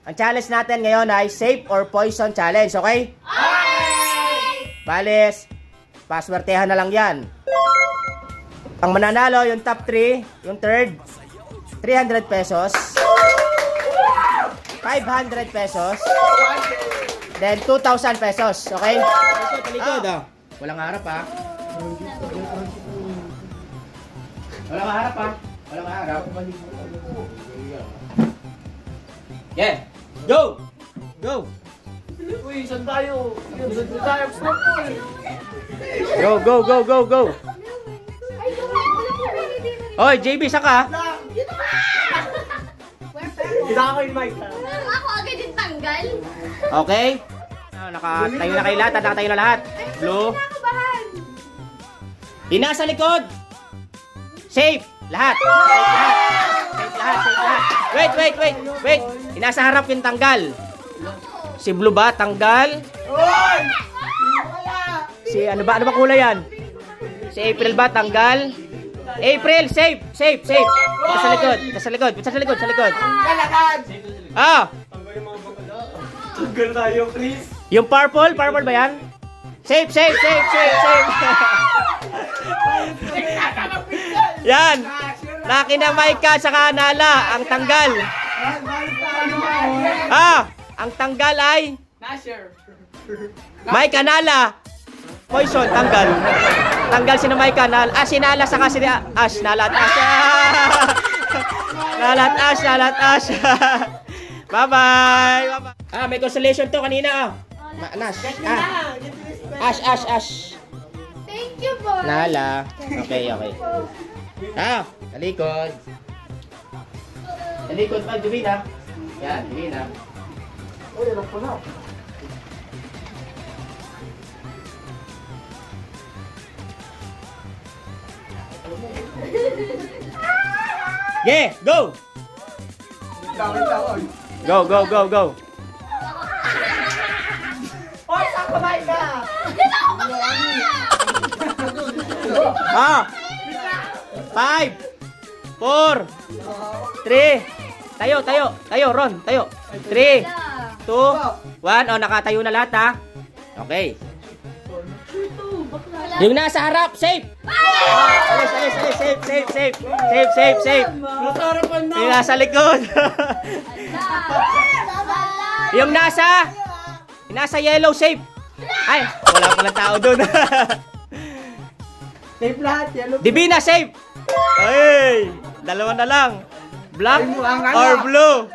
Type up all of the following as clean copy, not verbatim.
Ang challenge natin ngayon ay safe or poison challenge, okay? Balis, paswertehan na lang yan. Ang mananalo, yung top 3, yung third, 300 pesos. 500 pesos. Then 2,000 pesos, okay? Talikod, walang harap ha. Walang harap ha. Walang harap. Yeah. Go! Go! Uy, saan tayo? Go, go, go, go, go! Oy, JB, saka! Kita ako yung mic. Ako agad yung tanggal. Okay? Nakatayo na kayo lahat. Nakatayo na lahat. Blue. Ina sa likod. Safe. Lahat. Safe lahat. Safe lahat. Wait. Ina sa harap yung tanggal. Si Blue ba? Tanggal. Si ano ba? Ano ba kulay yan? Si April ba? Tanggal. April, safe. Punta sa likod. Ah! Tanggal tayo, Chris. Yung purple ba yan? Safe. Yan. Nakinamay ka sa kanala. Ang tanggal. Ang tanggal ay may kanala. Poison, tanggal. Tanggal si May kanala. Sinala saka si Ash. Nalat Ash. Bye-bye. May consolation to kanina. Ash. Thank you, boy. Nala. Okay. Talikod. Talikod pa, Jumina. Yan, Jumina. Uy, alam ko na. Yeah, go! Go. Hoy, saan kumain ka? Ah! 5, 4, 3, tayo, Ron, tayo. 3, 2, 1, nakatayo na lahat ha. Okay. Yung nasa harap, safe! Alis, safe. Nasa harapan na. Yung nasa likod. Yung nasa yellow, safe. Ay, wala palang tao dun. Safe lahat, yellow. Divina, safe. Ay, dalawa na lang. Black or blue?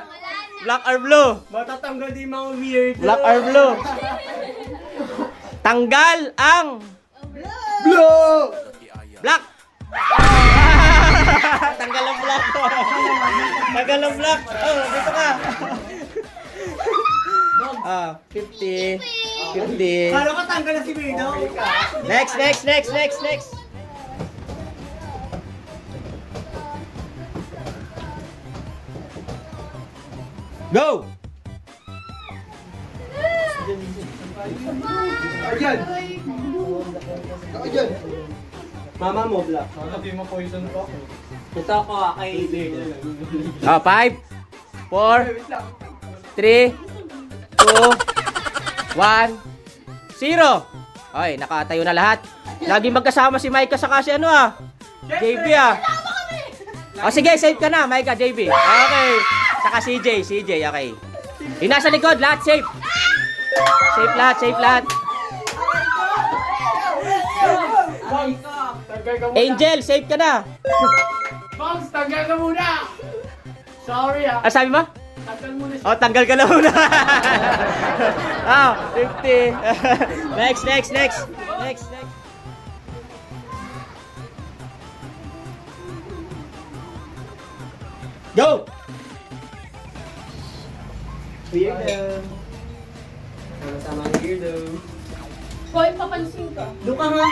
Black or blue? Matatanggal din mga weird. Black or blue? Tanggal ang Blue! black. Tanggal ang black. Dito ka. 50. Kala ka tanggal na si Mirdo? Next. Go! Ayan. Mama mo, Black. Hindi mo poison ko. Ito ako, kay Mirdo. 5, 4, 3, 2, 1, 0. Ay, nakatayo na lahat. Lagi magkasama si Micah saka si JB sige, safe ka na, Micah, JB. Okay. Saka CJ, okay. Yung nasa likod, lahat safe. Safe lahat. Angel, safe ka na. Boss, tanggal ka muna. Sorry Sabi mo? Tanggal muna siya. Tanggal ka na muna. 50. Next. Go! Weirdo. Sama ni Weirdo. Boy, papansin ka. Doon ka nga.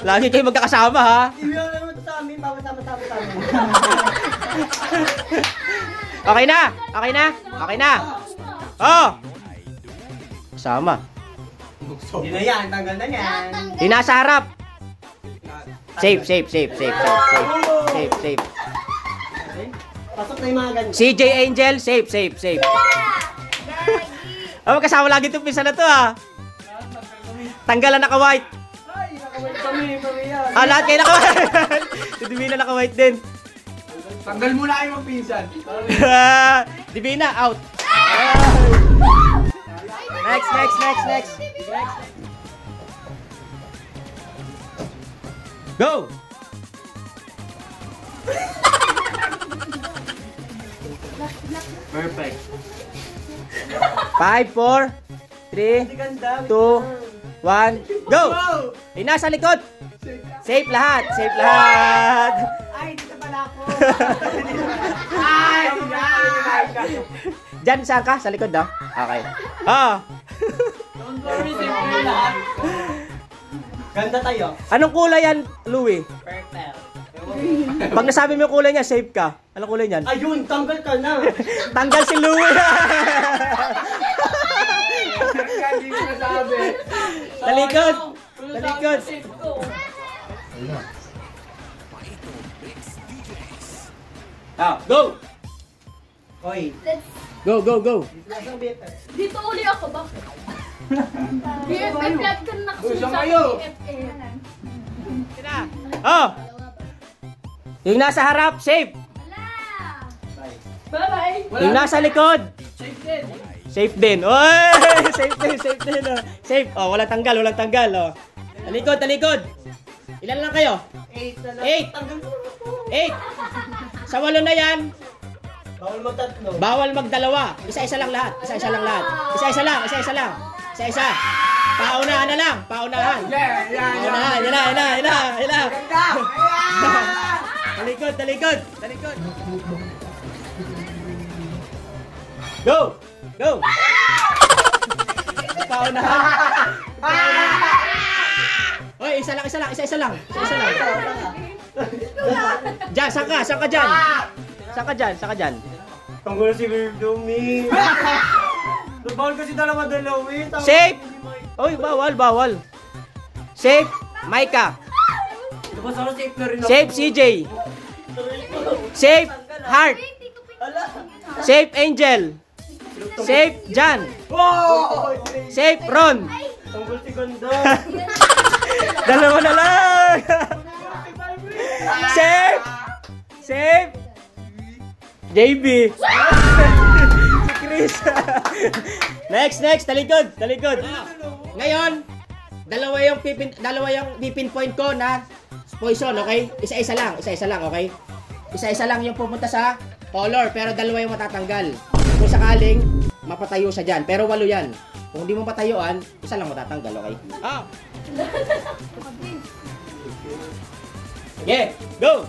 Lagi kayo magkakasama ha. Iwiyaw naman ito sa amin. Sama-sama sa amin. Okay na. Kasama. Hindi na yan. Tanggal na yan. Yung nasa harap. Safe. Pasok na yung mga ganda. CJ Angel, safe. Oh, kasama lagi itong pisa na to ah. Tanggalan naka-white. Ay, nakawait kami, Maria. Ah, lahat kayo naka-white. Si Divina naka-white din. Tanggal mo na kayo magpinsan. Divina, out. Next. Go! Perfect. 5, 4, 3, 2, 1, go! Ay, nasa likod. Safe lahat. Ay, dito pala ako. Ay, Diyan, saan ka? Sa likod daw? Okay. Ah. Don't worry, safe kayo lahat. Ganda tayo. Anong kulay yan, Louie? Purple. Pag nasabi mo yung kulay niya, safe ka. Anong kulay niyan? Ayun, tanggal ka na. Tanggal si Louie. Hindi mo nasabi. Talikod. Ah, go. Oy. Go. Dito uli ako, bakit? BFF lab ka na nakasunod sa kayo. BFF. Oh. Yung nasa harap, safe. Bye-bye. Yung nasa likod, safe din. Oy, safe din. Oh. Safe. Oh, walang tanggal. Oh. Talikod. Ilan lang kayo? 8 na lang. 8. Tanggal mo. 8. Sa 8 na yan, Bawal mo tatlo. bawal magdalawa. Isa-isa lang lahat. Isa-isa lang. Isa-isa. Paunahan na lang. Paunahan. Yan na. Talikod. Go. Paunahan. Oy, isa lang. Diyan, saan ka dyan? Tanggal si Dumi. Bawal kasi dalawa eh. Safe. Oy, bawal. Safe, Maika. Diba sana safe na rin ako? Safe, CJ. Safe, Heart. Safe, Angel. Safe, Jan. Wow! Safe, Ron. Tanggal si Ganda. Dalawa na lang. Safe. JB. Si Chris. Next, talikod. Ngayon, dalawa yung pipinpoint ko na poison, okay? Isa-isa lang, okay? Isa-isa lang yung pupunta sa color, pero dalawa yung matatanggal. Kung sakaling mapatayo siya dyan, pero 8 yan. Kung hindi mo patayuan, isa lang matatanggal, okay? Ah! Yeah, go!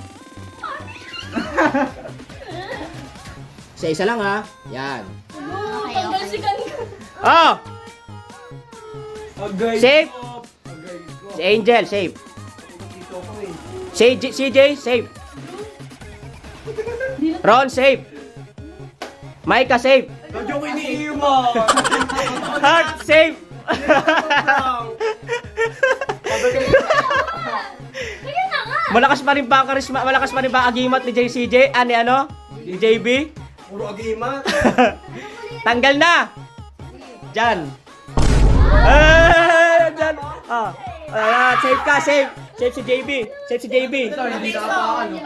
Isa-isa lang ha. Yan. Tanggal si Ganda. Oh! Agay. Safe. Agay ko. Si Angel, safe. Dito ako eh. CJ, safe. Ron, safe. Micah, safe. Medyo ko iniiwan. Heart, safe. Kaya na nga. Malakas pa rin ba ang karisma, malakas pa rin ba ang agimat ni JCJ? Ni ano? Ni JB? Puro agima. Tanggal na. Diyan. Diyan. Safe ka, safe. Safe si JB. Ito, hindi nakapakan.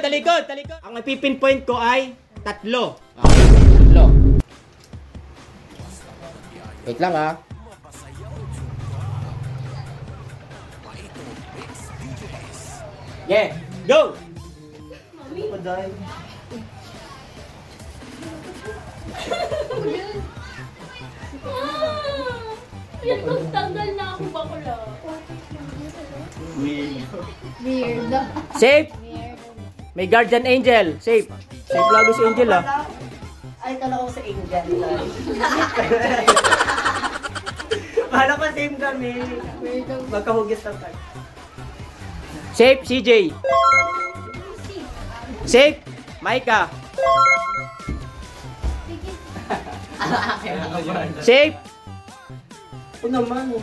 Talikod. Ang ipipinpoint ko ay 3. Okay, 3. Wait lang ha. Yeah, go! Paday. Yan, tanggal na ako bakula. Weird. Safe. May guardian angel. Safe. Safe lalo si Angel ah. Ay, tala ko sa Angel. Bahala ko same kami. Magkahugis na tayo. Safe CJ. Safe Micah. Safe. O naman.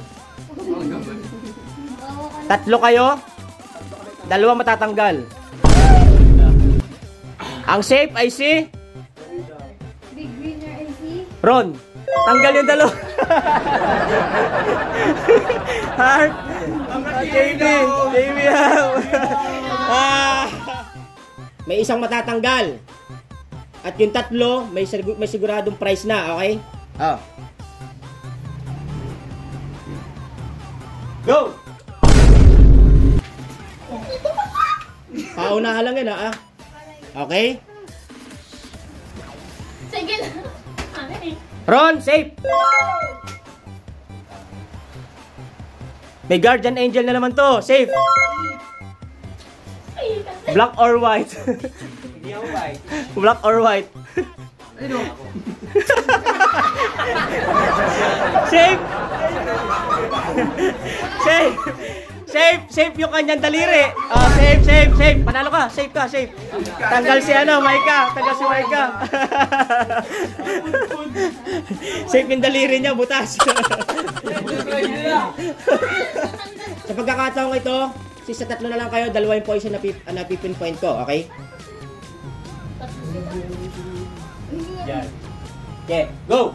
3 kayo. 2 matatanggal. Ang safe ay si Big winner ay si... Ron. Tanggal yung dalawa. Heart. JB. May isang matatanggal. At yung tatlo, may siguradong price na, okay? Oh. Go! Paunahan lang yun, ha? Okay? Sige na. Ron, safe! May guardian angel na naman to. Safe! Black or white? Hindi ako white. Black or white? Safe! Safe! Safe yung kanyang daliri. Oh, safe. Panalo ka, safe ka, safe. Tanggal si Maika. Tanggal si Maika. Safe yung daliri niya, butas. Sa pagkakataong ito, sa tatlo na lang kayo, dalawa yung poison na pipinpoint ko, okay? Okay, go!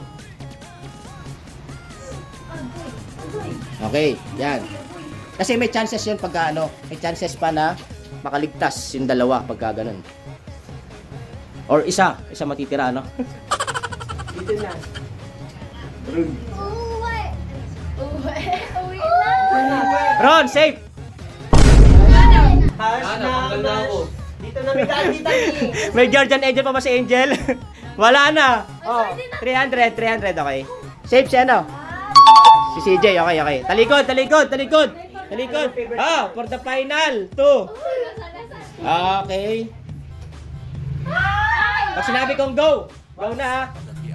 Okay, yan. Kasi may chances yun pagka may chances pa na makaligtas yung dalawa pagka ganun. Or isa matitira, Dito na. Uwi na. Ron, safe! Tanggal na ako. Dito na may dati. May guardian angel pa ba si Angel? Wala na. Oh, 300, okay. Safe si si CJ, okay. Talikod. Ah, for the final. 2. Okay. Pag sinabi kong go na, ha.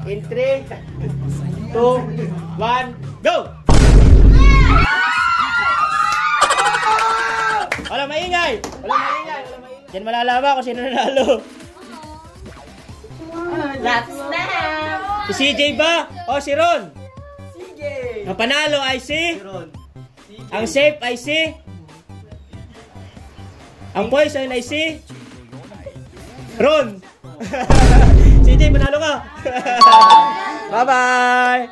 In 3, 2, 1, go! Wala maingay. Diyan malalaman kung sino nanalo. Last na. Si CJ ba? O si Ron? CJ. Ang panalo ay si? Ron. Ang safe ay si? Ang poison ay si? Ron. CJ, manalo ka. Bye-bye.